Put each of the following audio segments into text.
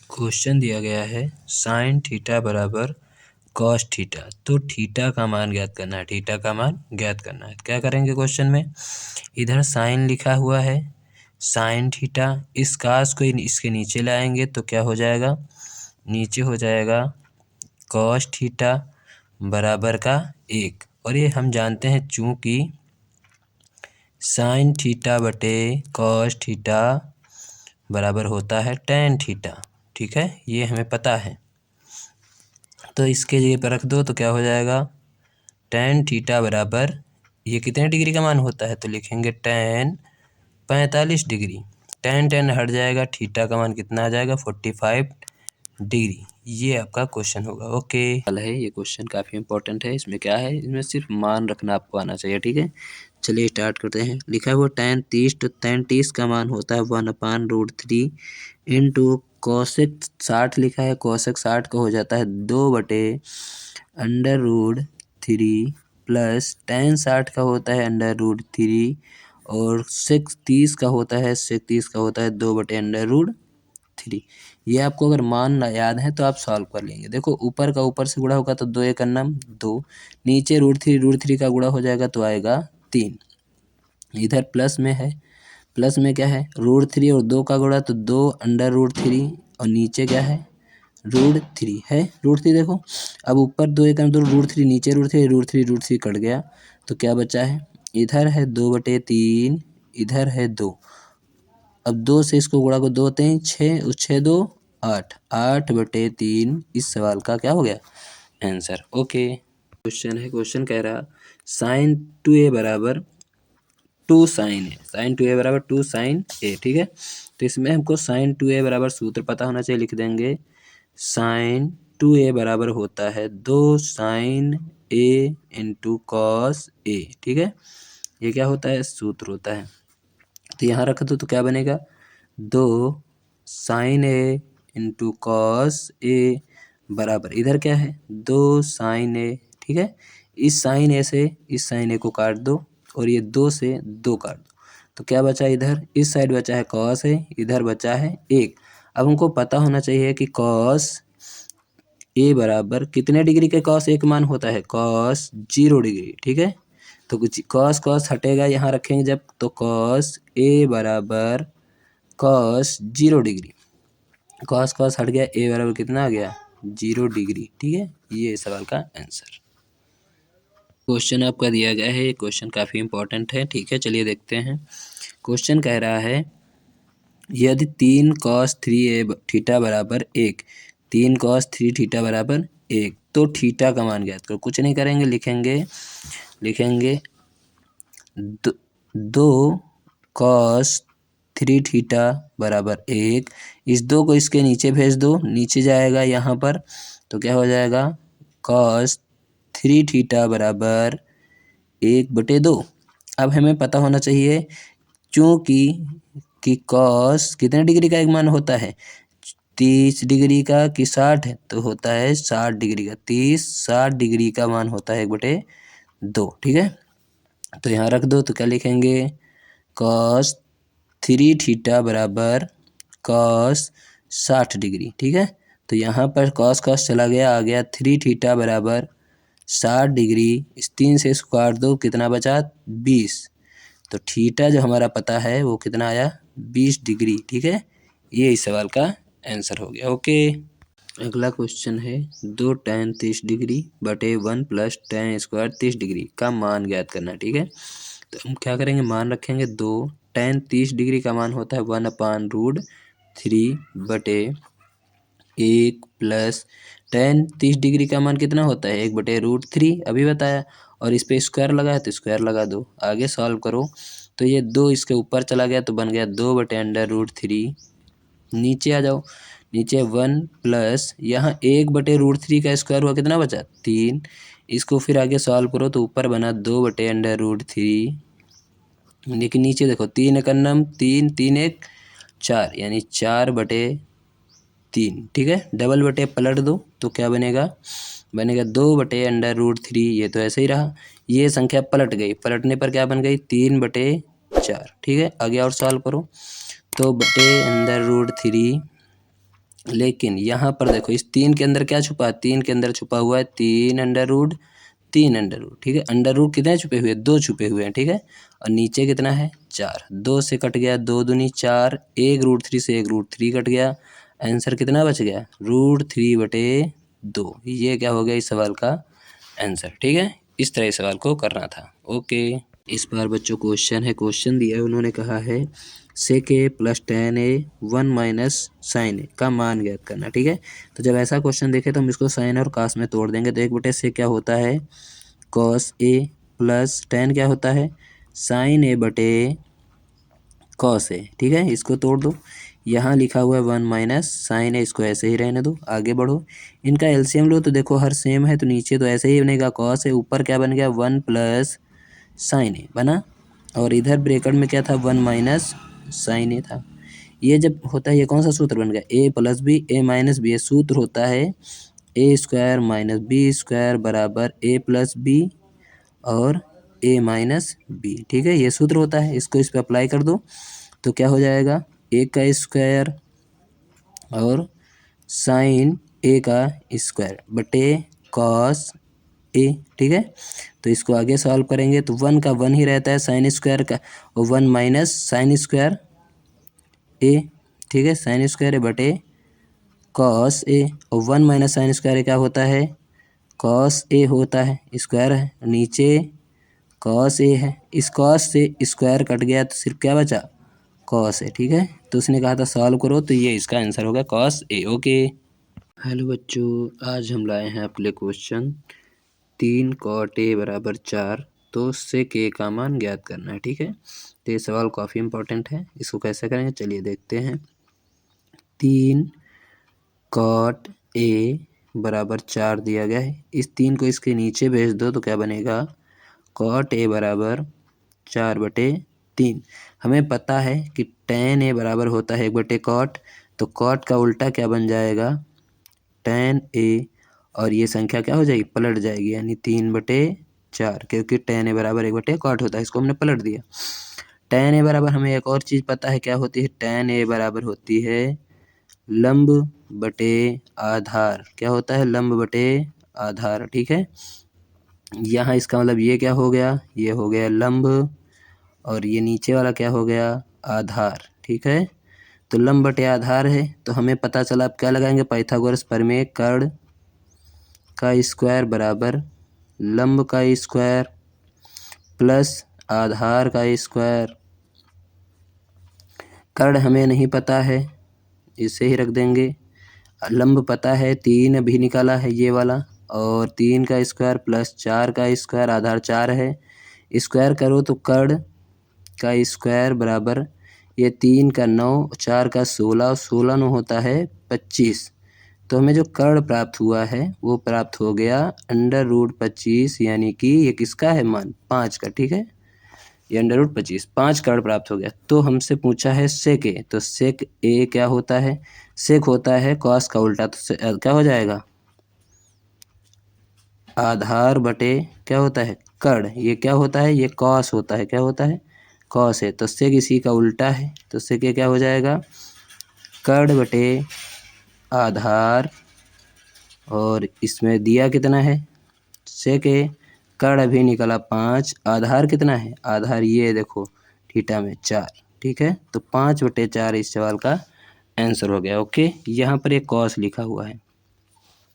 Question दिया गया है साइन थीटा बराबर कॉस थीटा। तो थीटा का मान ज्ञात करना है, थीटा का मान ज्ञात करना है। क्या करेंगे क्वेश्चन में, इधर साइन लिखा हुआ है साइन थीटा, इस कास को इसके नीचे लाएंगे तो क्या हो जाएगा, नीचे हो जाएगा कॉस थीटा बराबर का 1। और ये हम जानते हैं चूँकि साइन थीटा बटे कॉस थीटा बराबर होता है टेन थीटा। ठीक है, ये हमें पता है। तो इसके जगह पर रख दो तो क्या हो जाएगा, टेन थीटा बराबर ये कितने डिग्री का मान होता है, तो लिखेंगे टेन 45 डिग्री। टेन टेन हट जाएगा, थीटा का मान कितना आ जाएगा 45 डिग्री। ये आपका क्वेश्चन होगा। ओके है, ये क्वेश्चन काफ़ी इंपॉर्टेंट है। इसमें क्या है, इसमें सिर्फ मान रखना आपको आना चाहिए। ठीक है, चलिए स्टार्ट करते हैं। लिखा है वो टेन 30, तो टेन 30 का मान होता है 1/√3 इंटू कोसेक 60 लिखा है, कोसेक 60 का हो जाता है 2/√3 प्लस टेन 60 का होता है √3 और सेक 30 का होता है 2/√3। ये आपको अगर मान याद है तो आप सॉल्व कर लेंगे। देखो ऊपर का ऊपर से गुणा होगा तो 2 एक अन्नम 2, नीचे √3 का गुणा हो जाएगा तो आएगा 3। इधर प्लस में है, प्लस में क्या है √3 और 2 का गुणा तो 2/√3 और नीचे क्या है √3 है। √3 देखो, अब ऊपर 2 एक 2 √3, नीचे √3 कट गया तो क्या बचा है, इधर है 2/3, इधर है 2। अब 2 से इसको गुणा को 2 3 6 और 6 2 8, 8/3 इस सवाल का क्या हो गया आंसर। ओके क्वेश्चन है, क्वेश्चन कह रहा साइन 2a बराबर 2 साइन ए, साइन 2a बराबर 2 साइन ए। ठीक है, तो इसमें हमको साइन 2a बराबर सूत्र पता होना चाहिए। लिख देंगे साइन 2a बराबर होता है 2 sign A into cos A. ठीक है, ये क्या होता है, सूत्र होता है। तो यहाँ रख दो तो क्या बनेगा 2 sign A into cos A बराबर इधर क्या है 2 साइन ए। ठीक है, इस साइन ए से इस साइन ए को काट दो और ये 2 से 2 काट दो तो क्या बचा, इधर इस साइड बचा है कॉस है, इधर बचा है 1। अब हमको पता होना चाहिए कि कॉस ए बराबर कितने डिग्री के कॉस एक मान होता है, कॉस 0 डिग्री। ठीक है, तो कुछ कॉस कॉस हटेगा, यहाँ रखेंगे जब तो कॉस ए बराबर कॉस 0 डिग्री, कॉस कॉस हट गया, ए बराबर कितना आ गया 0 डिग्री। ठीक है, ये सवाल का आंसर। क्वेश्चन आपका दिया गया है, ये क्वेश्चन काफ़ी इंपॉर्टेंट है। ठीक है, चलिए देखते हैं। क्वेश्चन कह रहा है यदि 3 cos 3a थीटा बराबर 1, 3 cos 3 थीटा बराबर 1, तो थीटा का मान ज्ञात करो। कुछ नहीं करेंगे, लिखेंगे 2 cos 3 थीटा बराबर 1, इस 2 को इसके नीचे भेज दो, नीचे जाएगा यहाँ पर तो क्या हो जाएगा cos 3 थीटा बराबर 1/2। अब हमें पता होना चाहिए चूँकि कि कॉस कितने डिग्री का एक मान होता है 30 डिग्री का कि 60 है, तो होता है 60 डिग्री का, 60 डिग्री का मान होता है 1/2। ठीक है, तो यहाँ रख दो तो क्या लिखेंगे कॉस 3 थीटा बराबर कॉस 60 डिग्री। ठीक है, तो यहाँ पर कॉस कॉस चला गया, आ गया 3 थीटा बराबर 60 डिग्री, इस 3 से इसको काट दो कितना बचा 20, तो थीटा जो हमारा पता है वो कितना आया 20 डिग्री। ठीक है, ये इस सवाल का आंसर हो गया। ओके अगला क्वेश्चन है 2 tan 30 डिग्री बटे 1 प्लस tan स्क्वायर 30 डिग्री का मान ज्ञात करना। ठीक है, तो हम क्या करेंगे, मान रखेंगे 2 tan 30 डिग्री का मान होता है 1/√3 बटे 1 प्लस tan 30 डिग्री का मान कितना होता है 1/√3 अभी बताया, और इस पे स्क्वायर लगा है तो स्क्वायर लगा दो। आगे सॉल्व करो तो ये 2 इसके ऊपर चला गया तो बन गया 2/√3। नीचे आ जाओ, नीचे 1 प्लस यहाँ 1/√3 का स्क्वायर हुआ कितना बचा 3, इसको फिर आगे सॉल्व करो तो ऊपर बना 2/√3, लेकिन नीचे देखो 3 एक अन्नम 3, 3 एक 4 यानी 4/3। ठीक है, डबल बटे पलट दो तो क्या बनेगा 2/√3। ये तो ऐसे ही रहा, ये संख्या पलट गई, पलटने पर क्या बन गई 3/4। ठीक है, आगे और सॉल्व करो तो √3 लेकिन यहाँ पर देखो इस 3 के अंदर क्या छुपा है, 3 के अंदर छुपा हुआ है 3 अंडर रूट 3 अंडर रूट, ठीक है। अंडर रूट कितने छुपे हुए हैं, 2 छुपे हुए हैं, ठीक है। और नीचे कितना है 4, 2 से कट गया 2 दूनी 4, 1√3 से 1√3 कट गया, आंसर कितना बच गया √3/2। ये क्या हो गया इस सवाल का आंसर, ठीक है। इस तरह इस सवाल को करना था। ओके, इस बार बच्चों क्वेश्चन है, क्वेश्चन दिया है, उन्होंने कहा है sec a + tan a 1 - sin a का मान ज्ञात करना, ठीक है। तो जब ऐसा क्वेश्चन देखे तो हम इसको साइन और कास में तोड़ देंगे। तो 1/sec क्या होता है cos a प्लस tan क्या होता है sin a/cos a, ठीक है। इसको तोड़ दो, यहाँ लिखा हुआ है 1 - sin a, इसको ऐसे ही रहने दो, आगे बढ़ो। इनका एलसीएम लो तो देखो हर सेम है, तो नीचे तो ऐसे ही बनेगा cos a, ऊपर क्या बन गया 1 + sin a बना, और इधर ब्रैकेट में क्या था 1 - sin a था। ये जब होता है ये कौन सा सूत्र बन गया a + b a - b, ये सूत्र होता है a² - b² बराबर a + b और a - b, ठीक है। ये सूत्र होता है, इसको इस पर अप्लाई कर दो तो क्या हो जाएगा a² और साइन a² बटे cos a, ठीक है। तो इसको आगे सॉल्व करेंगे तो 1 का 1 ही रहता है sin² का, और 1 - sin² a, ठीक है। sin² a बटे cos a, और 1 - sin² a क्या होता है cos a होता है, स्क्वायर है, नीचे cos a है, इस cos से स्क्वायर कट गया तो सिर्फ क्या बचा cos a, ठीक है। तो उसने कहा था सॉल्व करो, तो ये इसका आंसर होगा cos a। ओके, हेलो बच्चों, आज हम लाए हैं आपके लिए क्वेश्चन 3 cot a = 4, तो sec a का मान ज्ञात करना है, ठीक है। तो ये सवाल काफ़ी इंपॉर्टेंट है, इसको कैसे करेंगे चलिए देखते हैं। 3 cot a = 4 दिया गया है, इस 3 को इसके नीचे भेज दो तो क्या बनेगा cot a = 4/3। हमें पता है कि tan a बराबर होता है 1/cot, तो cot का उल्टा क्या बन जाएगा tan a, और ये संख्या क्या हो जाएगी पलट जाएगी, यानी 3/4, क्योंकि tan a = 1/cot होता है, इसको हमने पलट दिया। tan a बराबर हमें एक और चीज़ पता है क्या होती है, tan a बराबर होती है लंब बटे आधार, क्या होता है लंब बटे आधार, ठीक है। यहाँ इसका मतलब ये क्या हो गया, ये हो गया लंब, और ये नीचे वाला क्या हो गया आधार, ठीक है। तो लंब बटे आधार है, तो हमें पता चला, अब क्या लगाएंगे पाइथागोरस प्रमेय, कर्ण का स्क्वायर बराबर लंब का स्क्वायर प्लस आधार का स्क्वायर। कर्ण हमें नहीं पता है, इसे ही रख देंगे। लंब पता है 3 अभी निकाला है ये वाला, और 3 का स्क्वायर प्लस 4 का स्क्वायर, आधार 4 है, स्क्वायर करो तो कर्ण का स्क्वायर बराबर ये 3 का 9, 4 का 16, 16 9 होता है 25। तो हमें जो कर्ण प्राप्त हुआ है वो प्राप्त हो गया √25, यानी कि ये किसका है मान 5 का, ठीक है। ये √25 5 कर्ण प्राप्त हो गया। तो हमसे पूछा है सेक ए, तो सेक ए क्या होता है, सेक होता है कॉस का उल्टा, तो क्या हो जाएगा आधार बटे क्या होता है कर्ण, ये क्या होता है ये कॉस होता है, क्या होता है कॉस है, तो सेक इसी का उल्टा है, तो सेक ए क्या हो जाएगा कर्ण बटे आधार, और इसमें दिया कितना है सेक ए, कर्ण अभी निकला 5, आधार कितना है आधार ये देखो थीटा में 4, ठीक है। तो 5/4 इस सवाल का आंसर हो गया। ओके, यहाँ पर एक कॉस लिखा हुआ है।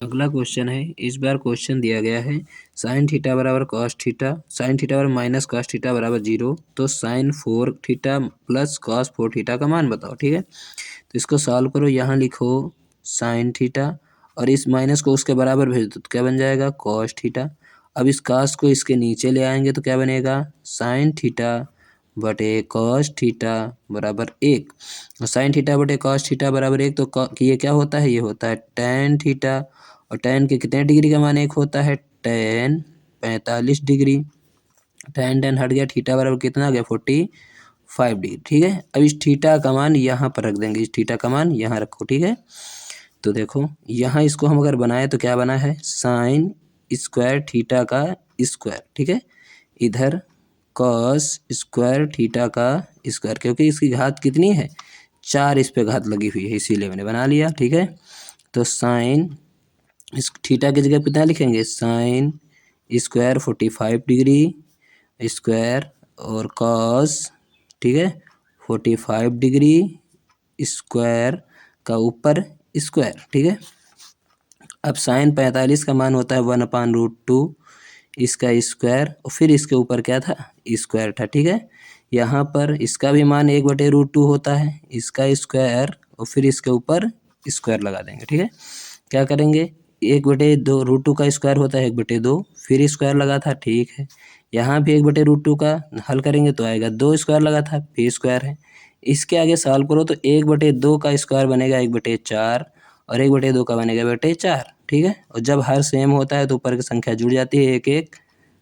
अगला क्वेश्चन है, इस बार क्वेश्चन दिया गया है साइन थीटा बराबर कॉस थीटा, साइन थीटा बराबर माइनस कॉस थीटा बराबर 0, तो sine 4 theta plus cos 4 theta का मान बताओ, ठीक है। तो इसको सॉल्व करो, यहाँ लिखो साइन थीटा और इस माइनस को उसके बराबर भेज दो तो क्या बन जाएगा कॉस थीटा। अब इस कॉस को इसके नीचे ले आएंगे तो क्या बनेगा साइन थीटा बटे कॉस थीटा बराबर 1, और साइन थीटा बटे कॉस थीटा बराबर 1, तो ये क्या होता है ये होता है टेन थीटा, और टेन के कितने डिग्री का मान 1 होता है टेन 45 डिग्री, टेन टेन हट गया, थीटा बराबर कितना आ गया 45 डिग्री, ठीक है। अब इस थीटा का मान यहाँ पर रख देंगे, इस थीटा का मान यहाँ रखो, ठीक है। तो देखो यहाँ इसको हम अगर बनाए तो क्या बना है साइन स्क्वायर थीटा का स्क्वायर, ठीक है। इधर कॉस स्क्वायर थीटा का स्क्वायर, क्योंकि इसकी घात कितनी है 4 इस पे घात लगी हुई है, इसीलिए मैंने बना लिया। ठीक है, तो साइन इस थीटा की जगह कितना लिखेंगे, साइन स्क्वायर 45 डिग्री स्क्वायर और कॉस, ठीक है, 45 डिग्री स्क्वायर का ऊपर स्क्वायर। ठीक है, अब साइन 45 का मान होता है 1/√2 इसका स्क्वायर और फिर इसके ऊपर क्या था, स्क्वायर था। ठीक है, यहाँ पर इसका भी मान 1/√2 होता है, इसका स्क्वायर और फिर इसके ऊपर स्क्वायर लगा देंगे। ठीक है, क्या करेंगे, 1/2 √2 का स्क्वायर होता है 1/2, फिर स्क्वायर लगा था। ठीक है, यहाँ भी 1/√2 का हल करेंगे तो आएगा 2 स्क्वायर लगा था, फिर स्क्वायर है। इसके आगे सॉल्व करो तो 1/2 का स्क्वायर बनेगा 1/4 और 1/2 का बनेगा 1/4। ठीक है, और जब हर सेम होता है तो ऊपर की संख्या जुड़ जाती है, 1 1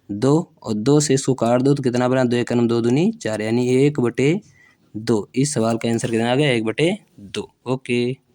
2 और 2 से इसको काट दो तो कितना बना, 2 1 2 दूनी 4 यानी 1/2। इस सवाल का आंसर कितना आ गया, 1/2। ओके।